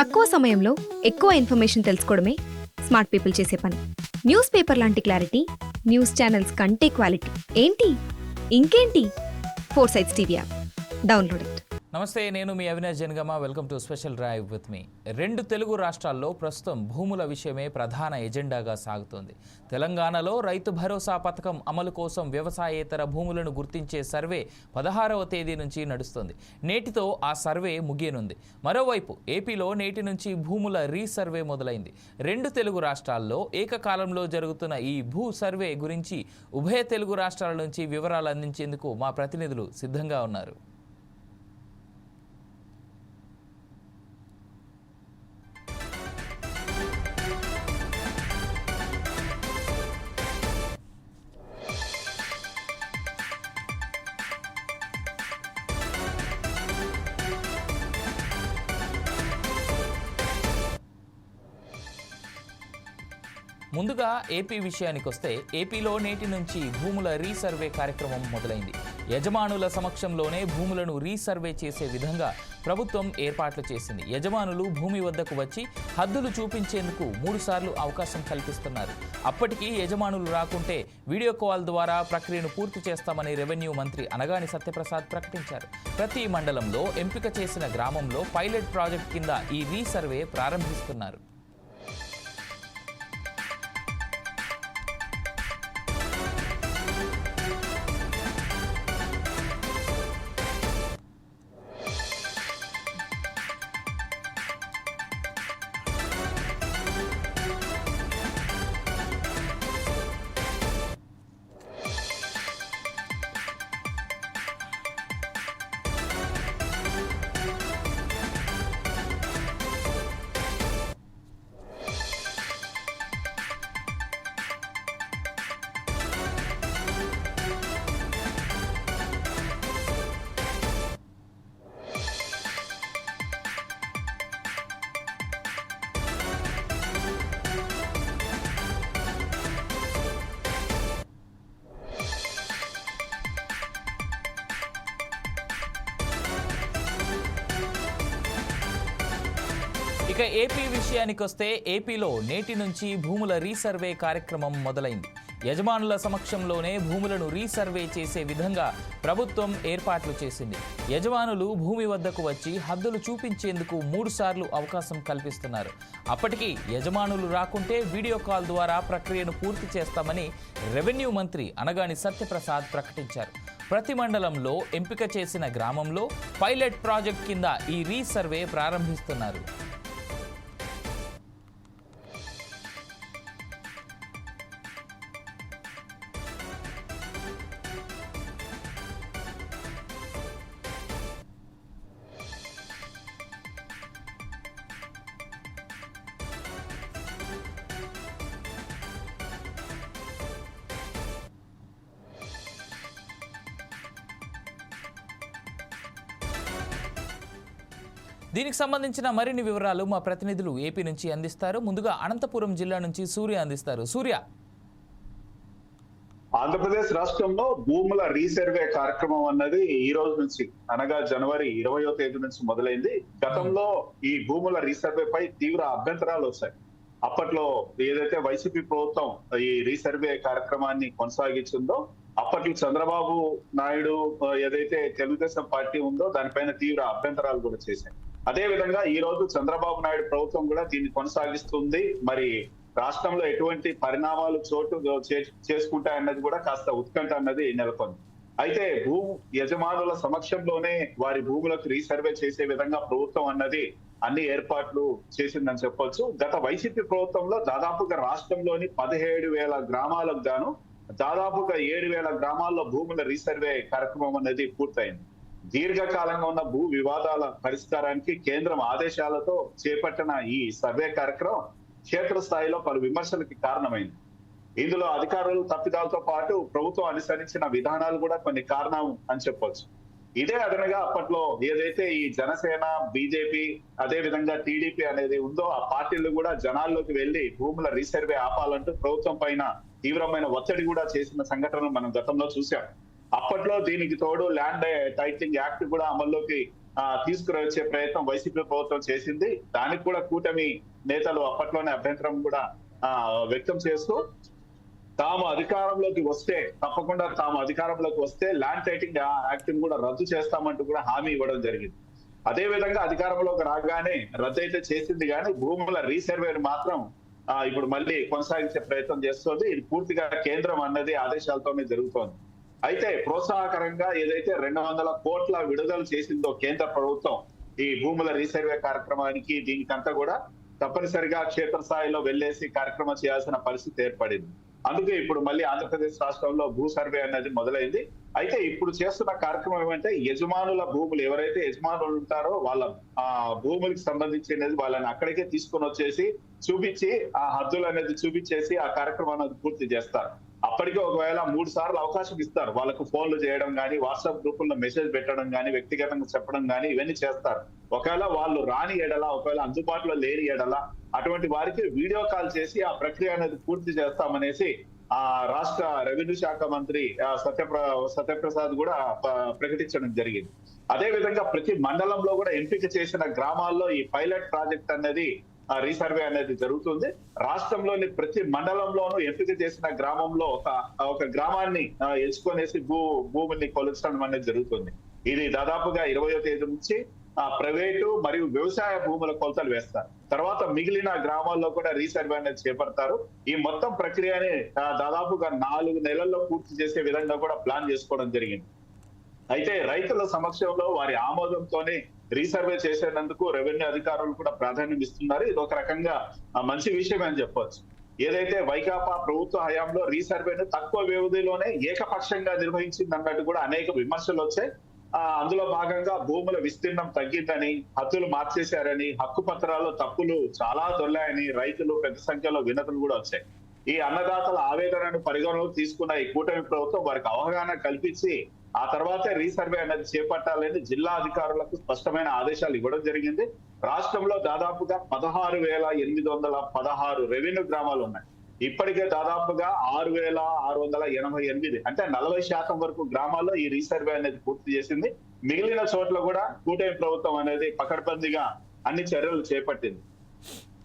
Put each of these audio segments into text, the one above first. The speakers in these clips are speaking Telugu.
తక్కువ సమయంలో ఎక్కువ ఇన్ఫర్మేషన్ తెలుసుకోవడమే స్మార్ట్ పీపుల్ చేసే పని. న్యూస్ పేపర్ లాంటి క్లారిటీ, న్యూస్ ఛానల్స్ కంటే క్వాలిటీ. ఏంటి ఇంకేంటి? 4 Sides TV app download it. నమస్తే, నేను మీ Avinash Janagama. Welcome to special drive with మీ. 2 తెలుగు రాష్ట్రాల్లో ప్రస్తుతం భూముల విషయమే ప్రధాన ఎజెండాగా సాగుతోంది. తెలంగాణలో రైతు భరోసా పథకం అమలు కోసం వ్యవసాయేతర భూములను గుర్తించే సర్వే 16వ తేదీ నుంచి నడుస్తుంది. నేటితో ఆ సర్వే ముగియనుంది. మరోవైపు ఏపీలో నేటి నుంచి భూముల రీసర్వే మొదలైంది. 2 తెలుగు రాష్ట్రాల్లో ఏకకాలంలో జరుగుతున్న ఈ భూ సర్వే గురించి ఉభయ తెలుగు రాష్ట్రాల నుంచి వివరాలు అందించేందుకు మా ప్రతినిధులు సిద్ధంగా ఉన్నారు. ముందుగా ఏపీ విషయానికి వస్తే, ఏపీలో నేటి నుంచి భూముల రీసర్వే కార్యక్రమం మొదలైంది. యజమానుల సమక్షంలోనే భూములను రీసర్వే చేసే విధంగా ప్రభుత్వం ఏర్పాట్లు చేసింది. యజమానులు భూమి వద్దకు వచ్చి హద్దులు చూపించేందుకు 3 సార్లు అవకాశం కల్పిస్తున్నారు. అప్పటికీ యజమానులు రాకుంటే వీడియో కాల్ ద్వారా ప్రక్రియను పూర్తి చేస్తామని రెవెన్యూ మంత్రి అనగాని సత్యప్రసాద్ ప్రకటించారు. ప్రతి మండలంలో ఎంపిక చేసిన గ్రామంలో పైలట్ ప్రాజెక్ట్ కింద ఈ రీసర్వే ప్రారంభిస్తున్నారు. ఇక ఏపీ విషయానికి వస్తే, ఏపీలో నేటి నుంచి భూముల రీసర్వే కార్యక్రమం మొదలైంది. యజమానుల సమక్షంలోనే భూములను రీసర్వే చేసే విధంగా ప్రభుత్వం ఏర్పాట్లు చేసింది. యజమానులు భూమి వద్దకు వచ్చి హద్దులు చూపించేందుకు 3 సార్లు అవకాశం కల్పిస్తున్నారు. అప్పటికి యజమానులు రాకుంటే వీడియో కాల్ ద్వారా ప్రక్రియను పూర్తి చేస్తామని రెవెన్యూ మంత్రి అనగాని సత్యప్రసాద్ ప్రకటించారు. ప్రతి మండలంలో ఎంపిక చేసిన గ్రామంలో పైలట్ ప్రాజెక్ట్ కింద ఈ రీసర్వే ప్రారంభిస్తున్నారు. దీనికి సంబంధించిన మరిన్ని వివరాలు మా ప్రతినిధులు ఏపీ నుంచి అందిస్తారు. ముందుగా అనంతపురం జిల్లా నుంచి సూర్య అందిస్తారు. సూర్య, ఆంధ్రప్రదేశ్ రాష్ట్రంలో భూముల రీసర్వే కార్యక్రమం అన్నది ఈ రోజు నుంచి, అనగా జనవరి 20వ తేదీ నుంచి మొదలైంది. గతంలో ఈ భూముల రీసర్వే పై తీవ్ర అభ్యంతరాలు వచ్చాయి. అప్పట్లో ఏదైతే వైసీపీ ప్రభుత్వం ఈ రీసర్వే కార్యక్రమాన్ని కొనసాగించిందో, అప్పట్లో చంద్రబాబు నాయుడు ఏదైతే తెలుగుదేశం పార్టీ ఉందో దానిపైన తీవ్ర అభ్యంతరాలు కూడా చేశాయి. అదే విధంగా ఈ రోజు చంద్రబాబు నాయుడు ప్రభుత్వం కూడా దీన్ని కొనసాగిస్తుంది. మరి రాష్ట్రంలో ఎటువంటి పరిణామాలు చోటు చేసుకుంటాయన్నది కూడా కాస్త ఉత్కంఠ అన్నది నెలకొంది. అయితే భూ యజమానుల సమక్షంలోనే వారి భూములకు రీసర్వే చేసే విధంగా ప్రభుత్వం అన్నది అన్ని ఏర్పాట్లు చేసిందని చెప్పొచ్చు. గత వైసీపీ ప్రభుత్వంలో దాదాపుగా రాష్ట్రంలోని 17,000 గ్రామాలకు గాను దాదాపుగా 7,000 గ్రామాల్లో భూముల రీసర్వే కార్యక్రమం అనేది పూర్తయింది. దీర్ఘకాలంగా ఉన్న భూ వివాదాల పరిష్కారానికి కేంద్రం ఆదేశాలతో చేపట్టిన ఈ సర్వే కార్యక్రమం క్షేత్రస్థాయిలో పలు విమర్శలకి కారణమైంది. ఇందులో అధికారులు తప్పిదాలతో పాటు ప్రభుత్వం అనుసరించిన విధానాలు కూడా కొన్ని కారణం అని చెప్పొచ్చు. ఇదే అదనగా అప్పట్లో ఏదైతే ఈ జనసేన, బీజేపీ, అదే విధంగా టీడీపీ అనేది ఉందో ఆ పార్టీలు కూడా జనాల్లోకి వెళ్లి భూముల రీసర్వే ఆపాలంటూ ప్రభుత్వం పైన తీవ్రమైన ఒత్తిడి కూడా చేసిన సంఘటనలు మనం గతంలో చూసాం. అప్పట్లో దీనికి తోడు ల్యాండ్ టైటిలింగ్ యాక్ట్ కూడా అమల్లోకి తీసుకువచ్చే ప్రయత్నం వైసీపీ ప్రభుత్వం చేసింది. దానికి కూడా కూటమి నేతలు అప్పట్లోనే అభ్యంతరం కూడా వ్యక్తం చేస్తూ తాము అధికారంలోకి వస్తే తప్పకుండా తాము అధికారంలోకి వస్తే ల్యాండ్ టైటింగ్ యాక్ట్ కూడా రద్దు చేస్తామంటూ కూడా హామీ ఇవ్వడం జరిగింది. అదే విధంగా అధికారంలోకి రాగానే రద్దు అయితే చేసింది కానీ భూముల రీసర్వేని మాత్రం ఇప్పుడు మళ్ళీ కొనసాగించే ప్రయత్నం చేస్తోంది. ఇది పూర్తిగా కేంద్రం అన్నది ఆదేశాలతోనే జరుగుతోంది. అయితే ప్రోత్సాహకరంగా ఏదైతే 200 కోట్ల విడుదల చేసిందో కేంద్ర ప్రభుత్వం ఈ భూముల రీసర్వే కార్యక్రమానికి దీనికంతా కూడా తప్పనిసరిగా క్షేత్రస్థాయిలో వెళ్లేసి కార్యక్రమం చేయాల్సిన పరిస్థితి ఏర్పడింది. అందుకే ఇప్పుడు మళ్ళీ ఆంధ్రప్రదేశ్ రాష్ట్రంలో భూ సర్వే అనేది మొదలైంది. అయితే ఇప్పుడు చేస్తున్న కార్యక్రమం ఏమంటే యజమానుల భూములు ఎవరైతే యజమానులు ఉంటారో వాళ్ళ భూములకు సంబంధించినది వాళ్ళని అక్కడికే తీసుకొని వచ్చేసి చూపించి ఆ హద్దులు అనేది చూపించేసి ఆ కార్యక్రమాన్ని పూర్తి చేస్తారు. అప్పటికే ఒకవేళ 3 సార్లు అవకాశం ఇస్తారు. వాళ్ళకు ఫోన్లు చేయడం కానీ, వాట్సాప్ గ్రూపుల్లో మెసేజ్ పెట్టడం కానీ, వ్యక్తిగతంగా చెప్పడం కానీ ఇవన్నీ చేస్తారు. ఒకవేళ వాళ్ళు రాని ఎడల, ఒకవేళ అందుబాటులో లేని ఎడల అటువంటి వారికి వీడియో కాల్ చేసి ఆ ప్రక్రియ అనేది పూర్తి చేస్తామనేసి రాష్ట్ర రెవెన్యూ శాఖ మంత్రి సత్యప్రసాద్ కూడా ప్రకటించడం జరిగింది. అదే విధంగా ప్రతి మండలంలో కూడా ఎంపిక చేసిన గ్రామాల్లో ఈ పైలట్ ప్రాజెక్ట్ అనేది రీసర్వే అనేది జరుగుతుంది. రాష్ట్రంలోని ప్రతి మండలంలోనూ ఎంపిక చేసిన గ్రామంలో ఒక గ్రామాన్ని ఎంచుకొనేసి భూముల్ని కొలుచడం అనేది జరుగుతుంది. ఇది దాదాపుగా 20వ తేదీ నుంచి ప్రైవేటు మరియు వ్యవసాయ భూముల కొలతలు వేస్తారు. తర్వాత మిగిలిన గ్రామాల్లో కూడా రీసర్వే అనేది చేపడతారు. ఈ మొత్తం ప్రక్రియని దాదాపుగా 4 నెలల్లో పూర్తి చేసే విధంగా కూడా ప్లాన్ చేసుకోవడం జరిగింది. అయితే రైతుల సమక్షంలో వారి ఆమోదంతోనే రీసర్వే చేసేందుకు రెవెన్యూ అధికారులు కూడా ప్రాధాన్యం ఇస్తున్నారు. ఇది ఒక రకంగా మంచి విషయం అని చెప్పొచ్చు. ఏదైతే వైకాపా ప్రభుత్వ హయాంలో రీసర్వేను తక్కువ వ్యవధిలోనే ఏకపక్షంగా నిర్వహించింది అన్నట్టు కూడా అనేక విమర్శలు వచ్చాయి. అందులో భాగంగా భూముల విస్తీర్ణం తగ్గిందని, హద్దులు మార్చేశారని, హక్కు పత్రాల్లో తప్పులు చాలా దొర్లాయని రైతులు పెద్ద సంఖ్యలో వినతులు కూడా వచ్చాయి. ఈ అన్నదాతల ఆవేదనను పరిగణలోకి తీసుకున్న ఈ కూటమి ప్రభుత్వం వారికి అవగాహన కల్పించి ఆ తర్వాతే రీసర్వే అనేది చేపట్టాలని జిల్లా అధికారులకు స్పష్టమైన ఆదేశాలు ఇవ్వడం జరిగింది. రాష్ట్రంలో దాదాపుగా 16,816 రెవెన్యూ గ్రామాలు ఉన్నాయి. ఇప్పటికే దాదాపుగా 6,688 అంటే 40% వరకు గ్రామాల్లో ఈ రీసర్వే అనేది పూర్తి చేసింది. మిగిలిన చోట్ల కూడా కూటమి ప్రభుత్వం అనేది పకడ్బందీగా అన్ని చర్యలు చేపట్టింది.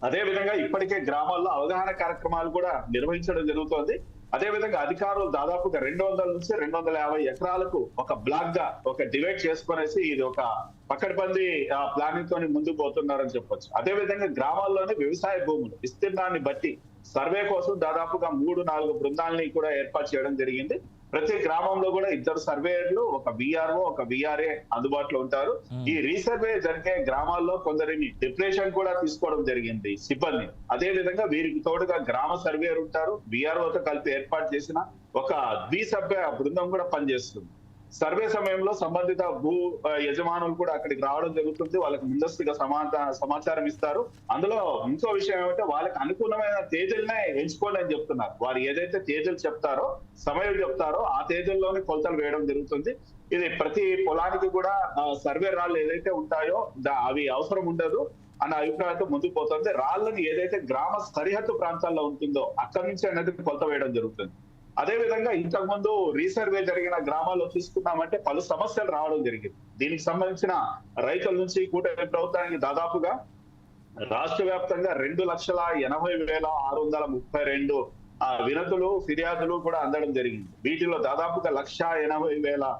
అదే విధంగా ఇప్పటికే గ్రామాల్లో అవగాహన కార్యక్రమాలు కూడా నిర్వహించడం జరుగుతోంది. అదే విధంగా అధికారులు దాదాపుగా 200 నుంచి 250 ఎకరాలకు ఒక బ్లాక్ గా ఒక డివైడ్ చేసుకునేసి ఇది ఒక పకడ్బందీ ప్లానింగ్ తోని ముందుకు పోతున్నారని చెప్పొచ్చు. అదే విధంగా గ్రామాల్లోనే వ్యవసాయ భూములు విస్తీర్ణాన్ని బట్టి సర్వే కోసం దాదాపుగా 3-4 బృందాలని కూడా ఏర్పాటు చేయడం జరిగింది. ప్రతి గ్రామంలో కూడా 2 సర్వేయర్లు, ఒక విఆర్ఓ, ఒక విఆర్ఏ అందుబాటులో ఉంటారు. ఈ రీసర్వే జరిగే గ్రామాల్లో కొందరిని డిప్రెషన్ కూడా తీసుకోవడం జరిగింది సిబ్బంది. అదే విధంగా వీరికి తోడుగా గ్రామ సర్వేయర్ ఉంటారు. విఆర్ఓతో కలిపి ఏర్పాటు చేసిన ఒక ద్విసభ్య బృందం కూడా పనిచేస్తుంది. సర్వే సమయంలో సంబంధిత భూ యజమానులు కూడా అక్కడికి రావడం జరుగుతుంది. వాళ్ళకి ముందస్తుగా సమాచారం ఇస్తారు. అందులో ఇంకో విషయం ఏమంటే వాళ్ళకి అనుకూలమైన తేదీలనే ఎంచుకోండి అని చెప్తున్నారు. వారు ఏదైతే తేదీలు చెప్తారో, సమయం చెప్తారో ఆ తేదీల్లోనే కొలతలు వేయడం జరుగుతుంది. ఇది ప్రతి పొలానికి కూడా సర్వే రాళ్ళు ఏదైతే ఉంటాయో అవి అవసరం ఉండదు అన్న అభిప్రాయంతో ముందుకు పోతుంది. రాళ్ళని ఏదైతే గ్రామ సరిహద్దు ప్రాంతాల్లో ఉంటుందో అక్కడి నుంచి అనేది కొలత వేయడం జరుగుతుంది. అదే విధంగా ఇంతకు ముందు రీసర్వే జరిగిన గ్రామాల్లో తీసుకున్నామంటే పలు సమస్యలు రావడం జరిగింది. దీనికి సంబంధించిన రైతుల నుంచి కూటమి ప్రభుత్వానికి దాదాపుగా రాష్ట్ర వ్యాప్తంగా 2,80,632 వినతులు, ఫిర్యాదులు కూడా అందడం జరిగింది. వీటిలో దాదాపుగా 1,80,000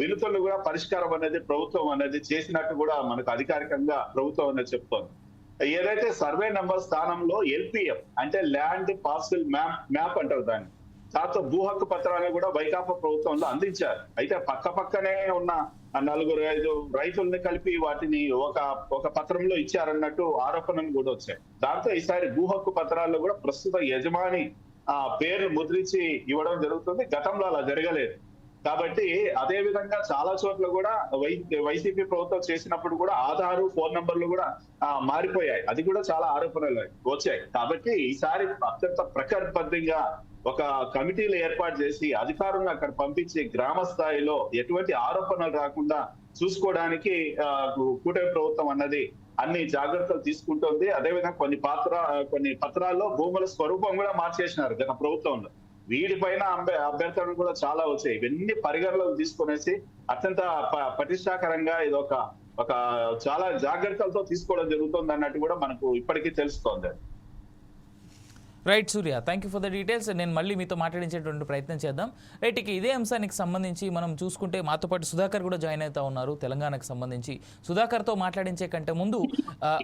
వినతులు కూడా పరిష్కారం అనేది ప్రభుత్వం అనేది చేసినట్టు కూడా మనకు అధికారికంగా ప్రభుత్వం అనేది చెప్తోంది. ఏదైతే సర్వే నెంబర్ స్థానంలో LPM అంటే ల్యాండ్ పార్సల్ మ్యాప్ అంటారు దాన్ని, దాంతో భూ హక్కు పత్రాలను కూడా వైకాపా ప్రభుత్వంలో అందించారు. అయితే పక్క పక్కనే ఉన్న 4-5 రైతుల్ని కలిపి వాటిని ఒక పత్రంలో ఇచ్చారన్నట్టు ఆరోపణలు కూడా వచ్చాయి. దాంతో ఈసారి భూ హక్కు పత్రాల్లో కూడా ప్రస్తుత యజమాని పేర్లు ముద్రించి ఇవ్వడం జరుగుతుంది. గతంలో అలా జరగలేదు. కాబట్టి అదే విధంగా చాలా చోట్ల కూడా వైసీపీ ప్రభుత్వం చేసినప్పుడు కూడా ఆధారు, ఫోన్ నంబర్లు కూడా మారిపోయాయి. అది కూడా చాలా ఆరోపణలు వచ్చాయి. కాబట్టి ఈసారి అత్యంత ప్రకటబద్ధంగా ఒక కమిటీలు ఏర్పాటు చేసి అధికారులను అక్కడ పంపించి గ్రామ స్థాయిలో ఎటువంటి ఆరోపణలు రాకుండా చూసుకోవడానికి కూటమి ప్రభుత్వం అన్నది అన్ని జాగ్రత్తలు తీసుకుంటోంది. అదేవిధంగా కొన్ని పత్రాల్లో భూముల స్వరూపం కూడా మార్చేసినారు గత ప్రభుత్వంలో. వీటిపైన అభ్యర్థనలు కూడా చాలా వచ్చాయి. ఇవన్నీ పరిగణలోకి తీసుకునేసి అత్యంత పటిష్టాకరంగా ఇది ఒక ఒక చాలా జాగ్రత్తలతో తీసుకోవడం జరుగుతుంది అన్నట్టు కూడా మనకు ఇప్పటికీ తెలుస్తోంది. Right Surya, thank you for the details. నేను మళ్ళీ మీతో మాట్లాడించేటువంటి ప్రయత్నం చేద్దాం. రైట్, ఇక ఇదే అంశానికి సంబంధించి మనం చూసుకుంటే మాతో పాటు సుధాకర్ కూడా జాయిన్ అవుతా ఉన్నారు తెలంగాణకు సంబంధించి. సుధాకర్తో మాట్లాడించే కంటే ముందు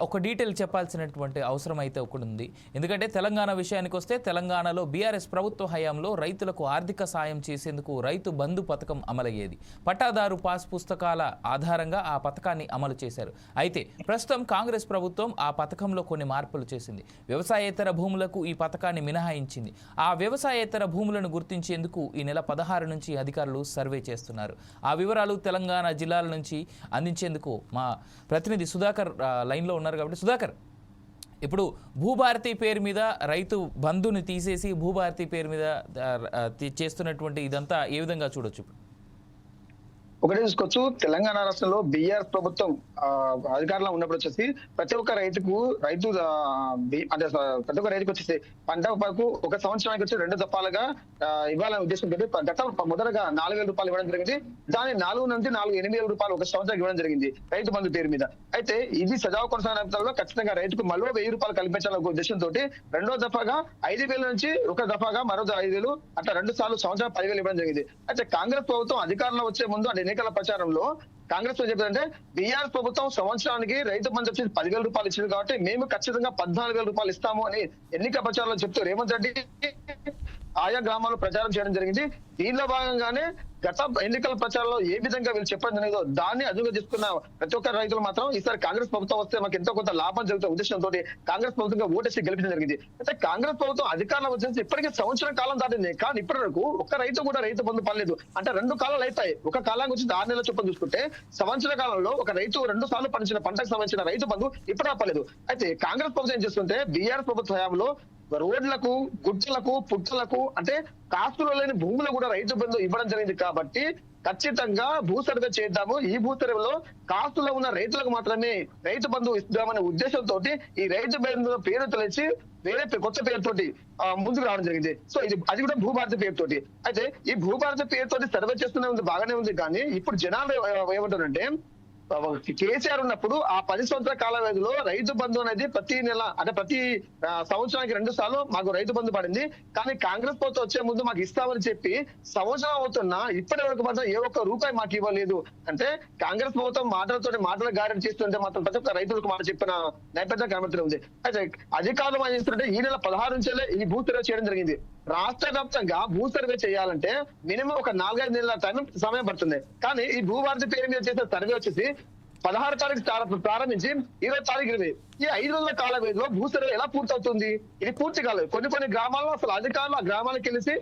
ఒక డీటెయిల్ చెప్పాల్సినటువంటి అవసరం అయితే ఒకటి ఉంది. ఎందుకంటే తెలంగాణ విషయానికి వస్తే తెలంగాణలో బీఆర్ఎస్ ప్రభుత్వ హయాంలో రైతులకు ఆర్థిక సాయం చేసేందుకు రైతు బంధు పథకం అమలయ్యేది. పట్టాదారు పాస్ పుస్తకాల ఆధారంగా ఆ పథకాన్ని అమలు చేశారు. అయితే ప్రస్తుతం కాంగ్రెస్ ప్రభుత్వం ఆ పథకంలో కొన్ని మార్పులు చేసింది. వ్యవసాయేతర భూములకు ఈ పథకాన్ని మినహాయించింది. ఆ వ్యవసాయేతర భూములను గుర్తించేందుకు ఈ నెల 16 నుంచి అధికారులు సర్వే చేస్తున్నారు. ఆ వివరాలు తెలంగాణ జిల్లాల నుంచి అందించేందుకు మా ప్రతినిధి సుధాకర్ లైన్లో ఉన్నారు. కాబట్టి సుధాకర్, ఇప్పుడు భూభారతి పేరు మీద రైతు బంధుని తీసేసి భూభారతి పేరు మీద చేస్తున్నటువంటి ఇదంతా ఏ విధంగా చూడొచ్చు? ఒకటే చూసుకోవచ్చు, తెలంగాణ రాష్ట్రంలో బీఆర్ఎస్ ప్రభుత్వం అధికారంలో ఉన్నప్పుడు వచ్చేసి ప్రతి ఒక్క రైతుకు అంటే ప్రతి ఒక్క రైతుకు వచ్చేసి పంట వరకు ఒక సంవత్సరానికి వచ్చి 2 దఫాలుగా ఇవ్వాలనే ఉద్దేశంతో గత మొదటగా 4,000 రూపాయలు ఇవ్వడం జరిగింది. దాని 4 నుంచి 8,000 రూపాయలు ఒక సంవత్సరానికి ఇవ్వడం జరిగింది రైతు బంధు పేరు మీద. అయితే ఇది సజావు కొనసాగడంలో ఖచ్చితంగా రైతుకు మళ్ళీ 1,000 రూపాయలు కల్పించాలనే ఉద్దేశంతో 2వ దఫాగా 5,000 నుంచి ఒక దఫాగా మరో 5,000 అట్లా 2 సార్లు సంవత్సరం 10,000 ఇవ్వడం జరిగింది. అయితే కాంగ్రెస్ ప్రభుత్వం అధికారంలో వచ్చే ముందు ఎన్నికల ప్రచారంలో కాంగ్రెస్ చెప్పారంటే బీఆర్ఎస్ ప్రభుత్వం సంవత్సరానికి రైతు బంధు వచ్చి 10,000 రూపాయలు ఇచ్చింది కాబట్టి మేము ఖచ్చితంగా 14,000 రూపాయలు ఇస్తాము అని ఎన్నికల ప్రచారంలో చెప్తూ రేవంత్ రెడ్డి ఆయా గ్రామాల్లో ప్రచారం చేయడం జరిగింది. దీనిలో భాగంగానే గత ఎన్నికల ప్రచారంలో ఏ విధంగా వీళ్ళు చెప్పడం జరిగిందో దాన్ని అదుగా తీసుకున్న ప్రతి ఒక్క రైతులు మాత్రం ఈసారి కాంగ్రెస్ ప్రభుత్వం వస్తే మాకు ఎంతో కొంత లాభం జరుగుతున్న ఉద్దేశంతో కాంగ్రెస్ ప్రభుత్వంగా ఓటేసి గెలిపించడం జరిగింది. అయితే కాంగ్రెస్ ప్రభుత్వం అధికారంలో వచ్చేసి ఇప్పటికీ సంవత్సరం కాలం దాటింది, కానీ ఇప్పటి వరకు ఒక్క రైతు కూడా రైతు బంధు పడలేదు. అంటే 2 కాలాలు అవుతాయి. ఒక కాలానికి వచ్చి 6 నెలల చొప్పున చూసుకుంటే సంవత్సర కాలంలో ఒక రైతు 2 సార్లు పండించిన పంటకు సంబంధించిన రైతు బంధు ఇప్పటికే పడలేదు. అయితే కాంగ్రెస్ ప్రభుత్వం ఏం చేస్తుంటే బీఆర్ఎస్ ప్రభుత్వ హయాంలో రోడ్లకు, గుట్టలకు, పుట్టలకు అంటే కాస్తులో లేని భూములు కూడా రైతు బంధు ఇవ్వడం జరిగింది. కాబట్టి ఖచ్చితంగా భూ సర్వే చేద్దాము, ఈ భూ సర్వేలో కాస్తులో ఉన్న రైతులకు మాత్రమే రైతు బంధు ఇద్దామనే ఉద్దేశంతో ఈ రైతు బంధు పేరు తెలిసి వేరే కొత్త పేరుతోటి ముందుకు రావడం జరిగింది. సో అది కూడా భూభారతి పేరుతోటి. అయితే ఈ భూభారతి పేరుతోటి సర్వే చేస్తూనే ఉంది, బాగానే ఉంది. కానీ ఇప్పుడు జనాలు ఏమంటారంటే కేసీఆర్ ఉన్నప్పుడు ఆ 10 సంవత్సరాల కాల వ్యవధిలో రైతు బంధు అనేది ప్రతి నెల అంటే ప్రతి సంవత్సరానికి 2 సార్లు మాకు రైతు బంధు పడింది. కానీ కాంగ్రెస్ ప్రభుత్వం వచ్చే ముందు మాకు ఇస్తామని చెప్పి సంవత్సరం అవుతున్నా ఇప్పటి వరకు మాత్రం ఏ ఒక్క రూపాయి మాకు ఇవ్వలేదు. అంటే కాంగ్రెస్ ప్రభుత్వం మాటలు గారెంటీ చేస్తుంటే మాత్రం ప్రతి ఒక్క రైతులకు మాట చెప్పిన నేపథ్యం కనబడుతూ ఉంది. అయితే అధికారులు ఏం చేస్తుంటే ఈ నెల 16 నుంచే ఈ భూ సర్వే చేయడం జరిగింది. రాష్ట్ర వ్యాప్తంగా భూ సర్వే చేయాలంటే మినిమం ఒక 4-5 నెలల సమయం పడుతుంది. కానీ ఈ భూభారతి పేరు మీద చేసే సర్వే వచ్చేసి 16 తారీఖు ప్రారంభించి 20 తారీఖు ఈ 5 రోజుల కాల వ్యవధిలో భూ సర్వే ఎలా పూర్తవుతుంది? ఇది పూర్తి కాలేదు. కొన్ని గ్రామాల్లో అసలు అధికారులు ఆ గ్రామాలకు వెళ్ళి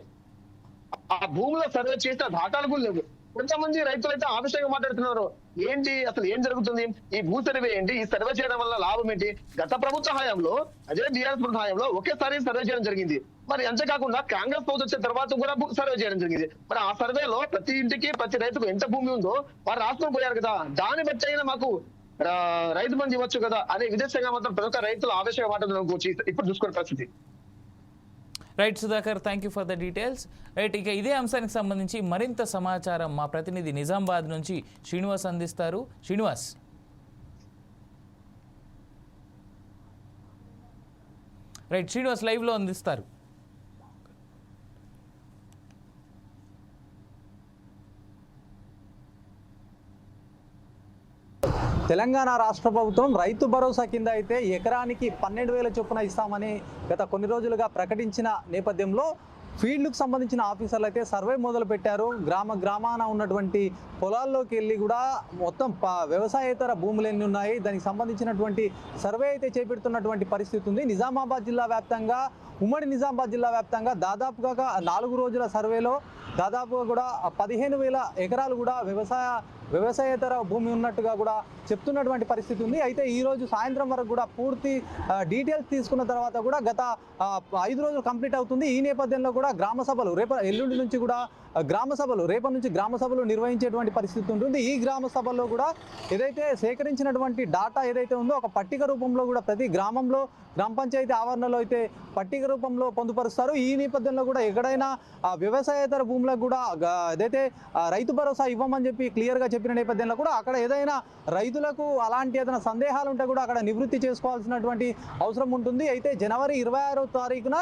ఆ భూముల సర్వే చేసిన దాఖలు కూడా లేవు. కొంతమంది రైతులు అయితే ఆవేశంగా మాట్లాడుతున్నారు, ఏంటి అసలు ఏం జరుగుతుంది, ఈ భూ సర్వే ఏంటి, ఈ సర్వే చేయడం వల్ల లాభం ఏంటి? గత ప్రభుత్వ హయాంలో అదే బీఆర్ఎస్ ప్రభుత్వ హయాంలో ఒకేసారి సర్వే చేయడం జరిగింది. మరి అంతేకాకుండా కాంగ్రెస్ ప్రభుత్వం వచ్చిన తర్వాత కూడా సర్వే చేయడం జరిగింది. మరి ఆ సర్వేలో ప్రతి ఇంటికి ప్రతి రైతుకు ఎంత భూమి ఉందో వారు రాష్ట్రం పోయారు కదా, దాన్ని బట్టి అయినా మాకు రైతు బంధు ఇవ్వచ్చు కదా అనే విదేశంగా మాత్రం ప్రతి ఒక్క రైతులు ఆవేశంగా మాట్లాడుతున్నారు ఇప్పుడు చూసుకునే పరిస్థితి. Right Sudhakar, thank you for the details. Right, ఇక ఇదే అంశానికి సంబంధించి మరింత సమాచారం మా ప్రతినిధి నిజామాబాద్ నుంచి శ్రీనివాస్ అందిస్తారు. శ్రీనివాస్. రైట్, శ్రీనివాస్ లైవ్లో అందిస్తారు. తెలంగాణ రాష్ట్ర ప్రభుత్వం రైతు భరోసా కింద అయితే ఎకరానికి 12,000 చొప్పున ఇస్తామని గత కొన్ని రోజులుగా ప్రకటించిన నేపథ్యంలో ఫీల్డ్కు సంబంధించిన ఆఫీసర్లు అయితే సర్వే మొదలు పెట్టారు. గ్రామాన ఉన్నటువంటి పొలాల్లోకి వెళ్ళి కూడా మొత్తం వ్యవసాయేతర భూములు ఎన్ని ఉన్నాయి దానికి సంబంధించినటువంటి సర్వే అయితే చేపెడుతున్నటువంటి పరిస్థితి ఉంది. నిజామాబాద్ జిల్లా వ్యాప్తంగా, ఉమ్మడి నిజామాబాద్ జిల్లా వ్యాప్తంగా దాదాపుగా 4 రోజుల సర్వేలో దాదాపుగా కూడా 15,000 ఎకరాలు కూడా వ్యవసాయేతర భూమి ఉన్నట్టుగా కూడా చెప్తున్నటువంటి పరిస్థితి ఉంది. అయితే ఈరోజు సాయంత్రం వరకు కూడా పూర్తి డీటెయిల్స్ తీసుకున్న తర్వాత కూడా గత 5 రోజులు కంప్లీట్ అవుతుంది. ఈ నేపథ్యంలో కూడా గ్రామ సభలు ఎల్లుండి నుంచి కూడా గ్రామ సభలు రేపటి నుంచి గ్రామ సభలు నిర్వహించేటువంటి పరిస్థితి ఉంటుంది. ఈ గ్రామ సభల్లో కూడా ఏదైతే సేకరించినటువంటి డాటా ఏదైతే ఉందో ఒక పట్టిక రూపంలో కూడా ప్రతి గ్రామంలో గ్రామ పంచాయతీ ఆవరణలో అయితే పట్టిక రూపంలో పొందుపరుస్తారు. ఈ నేపథ్యంలో కూడా ఎక్కడైనా వ్యవసాయేతర భూములకు కూడా ఏదైతే రైతు భరోసా ఇవ్వమని చెప్పి క్లియర్గా చెప్పిన నేపథ్యంలో కూడా అక్కడ ఏదైనా రైతులకు అలాంటి ఏదైనా సందేహాలు ఉంటే కూడా అక్కడ నివృత్తి చేసుకోవాల్సినటువంటి అవసరం ఉంటుంది. అయితే జనవరి 26వ తారీఖున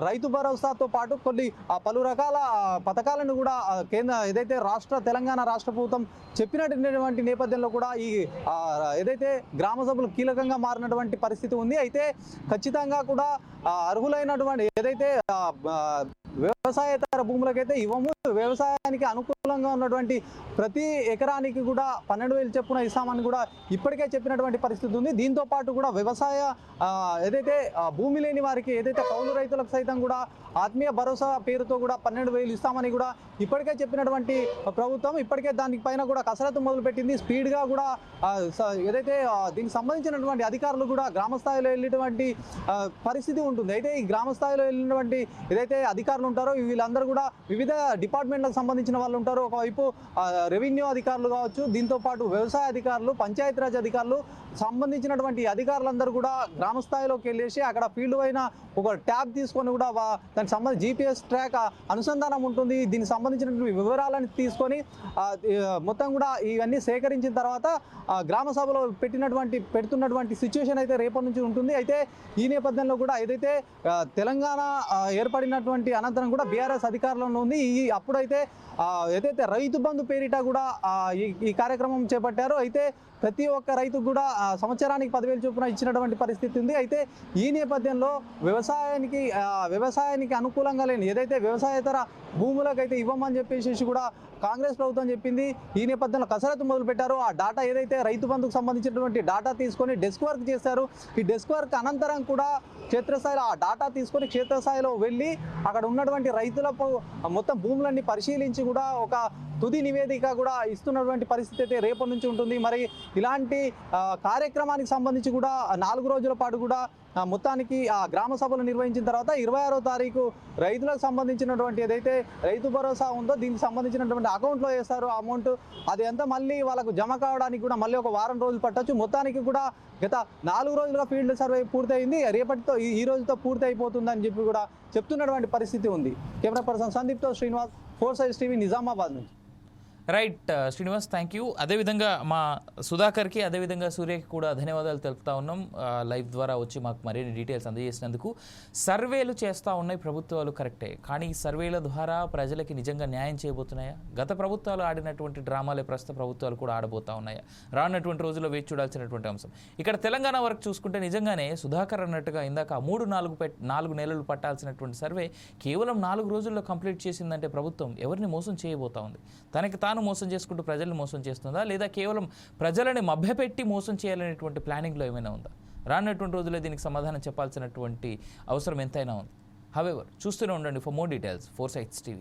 రైతు భరోసాతో పాటు కొన్ని పలు రకాల పథకాలను కూడా కేంద్ర ఏదైతే తెలంగాణ రాష్ట్ర ప్రభుత్వం చెప్పినటువంటి నేపథ్యంలో కూడా ఈ ఏదైతే గ్రామ సభలు కీలకంగా మారినటువంటి పరిస్థితి ఉంది. అయితే ఖచ్చితంగా కూడా అర్హులైనటువంటి ఏదైతే వ్యవసాయేతర భూములకైతే ఇవ్వము, వ్యవసాయానికి అనుకూలంగా ఉన్నటువంటి ప్రతి ఎకరానికి కూడా 12,000 చొప్పున ఇస్తామని కూడా ఇప్పటికే చెప్పినటువంటి పరిస్థితి ఉంది. దీంతో పాటు కూడా వ్యవసాయ ఏదైతే భూమి లేని వారికి ఏదైతే కౌలు రైతులకు సైతం కూడా ఆత్మీయ భరోసా పేరుతో కూడా 12,000 ఇస్తామని కూడా ఇప్పటికే చెప్పినటువంటి ప్రభుత్వం ఇప్పటికే దానిపైన కూడా కసరత్తు మొదలుపెట్టింది. స్పీడ్గా కూడా ఏదైతే దీనికి సంబంధించినటువంటి అధికారులు కూడా గ్రామ స్థాయిలో వెళ్ళేటువంటి పరిస్థితి ఉంటుంది. అయితే ఈ గ్రామ స్థాయిలో వెళ్ళినటువంటి ఏదైతే అధికారులు ఉంటారో వీళ్ళందరూ కూడా వివిధ డిపార్ట్మెంట్లకు సంబంధించిన వాళ్ళు ఉంటారు. ఒకవైపు రెవెన్యూ అధికారులు కావచ్చు, దీంతో పాటు వ్యవసాయ అధికారులు, పంచాయతీరాజ్ అధికారులు సంబంధించినటువంటి అధికారులందరూ కూడా గ్రామ స్థాయిలోకి వెళ్ళేసి అక్కడ ఫీల్డ్ పైన ఒక ట్యాబ్ తీసుకొని కూడా దానికి సంబంధించి GPS ట్రాక్ అనుసంధానం ఉంటుంది. దీనికి సంబంధించినటువంటి వివరాలను తీసుకొని మొత్తం కూడా ఇవన్నీ సేకరించిన తర్వాత గ్రామ సభలో పెడుతున్నటువంటి సిచ్యువేషన్ అయితే రేపటి నుంచి ఉంటుంది. అయితే ఈ నేపథ్యంలో కూడా ఏదైతే తెలంగాణ ఏర్పడినటువంటి అనంతరం కూడా బీఆర్ఎస్ అధికారంలో ఉంది. అప్పుడైతే ఏదైతే రైతు బంధు పేరిట కూడా ఈ కార్యక్రమం చేపట్టారో అయితే ప్రతి ఒక్క రైతుకు కూడా సంవత్సరానికి 10,000 చొప్పున ఇచ్చినటువంటి పరిస్థితి ఉంది. అయితే ఈ నేపథ్యంలో వ్యవసాయానికి అనుకూలంగా లేని ఏదైతే వ్యవసాయేతర భూములకైతే ఇవ్వమని చెప్పేసి కూడా కాంగ్రెస్ ప్రభుత్వం చెప్పింది. ఈ నేపథ్యంలో కసరత్తు మొదలుపెట్టారు. ఆ డాటా ఏదైతే రైతు బంధుకు సంబంధించినటువంటి డాటా తీసుకొని డెస్క్ వర్క్ చేశారు. ఈ డెస్క్ వర్క్ అనంతరం కూడా క్షేత్రస్థాయిలో ఆ డాటా తీసుకొని క్షేత్రస్థాయిలో వెళ్ళి అక్కడ ఉన్నటువంటి రైతులకు మొత్తం భూములన్నీ పరిశీలించి కూడా ఒక తుది నివేదిక కూడా ఇస్తున్నటువంటి పరిస్థితి అయితే రేపటి నుంచి ఉంటుంది. మరి ఇలాంటి కార్యక్రమానికి సంబంధించి కూడా 4 రోజుల పాటు కూడా మొత్తానికి ఆ గ్రామ సభలు నిర్వహించిన తర్వాత 26వ తారీఖు రైతులకు సంబంధించినటువంటి ఏదైతే రైతు భరోసా ఉందో దీనికి సంబంధించినటువంటి అకౌంట్లో వేస్తారు అమౌంట్. అది ఎంత మళ్ళీ వాళ్ళకు జమ కావడానికి కూడా మళ్ళీ ఒక వారం రోజులు పట్టొచ్చు. మొత్తానికి కూడా గత 4 రోజులుగా ఫీల్డ్ సర్వే పూర్తయింది. రేపటితో ఈ రోజుతో పూర్తి అయిపోతుందని చెప్పి కూడా చెప్తున్నటువంటి పరిస్థితి ఉంది. కెమెరా పర్సన్ సందీప్తో శ్రీనివాస్, 4 Sides TV, నిజామాబాద్ నుంచి. Right Srinivas, thank you. అదేవిధంగా మా సుధాకర్కి అదేవిధంగా సూర్యకి కూడా ధన్యవాదాలు తెలుపుతా ఉన్నాం. లైవ్ ద్వారా వచ్చి మాకు మరిన్ని డీటెయిల్స్ అందజేసినందుకు. సర్వేలు చేస్తూ ఉన్నాయి ప్రభుత్వాలు, కరెక్టే, కానీ ఈ సర్వేల ద్వారా ప్రజలకి నిజంగా న్యాయం చేయబోతున్నాయా? గత ప్రభుత్వాలు ఆడినటువంటి డ్రామాలే ప్రస్తుత ప్రభుత్వాలు కూడా ఆడబోతా ఉన్నాయా? రానున్నటువంటి రోజుల్లో వేచి చూడాల్సినటువంటి అంశం. ఇక్కడ తెలంగాణ వరకు చూసుకుంటే నిజంగానే సుధాకర్ అన్నట్టుగా ఇందాక 3-4 నెలలు పట్టాల్సినటువంటి సర్వే కేవలం 4 రోజుల్లో కంప్లీట్ చేసిందంటే ప్రభుత్వం ఎవరిని మోసం చేయబోతా ఉంది? తనకి తాను మోసం చేసుకుంటూ ప్రజల్ని మోసం చేస్తుందా, లేదా కేవలం ప్రజలని మభ్యపెట్టి మోసం చేయాలనేటువంటి ప్లానింగ్లో ఏమైనా ఉందా? రానున్నటువంటి రోజుల్లో దీనికి సమాధానం చెప్పాల్సినటువంటి అవసరం ఎంతైనా ఉంది. హవెవర్ చూస్తూనే ఉండండి for more details 4 Sides TV.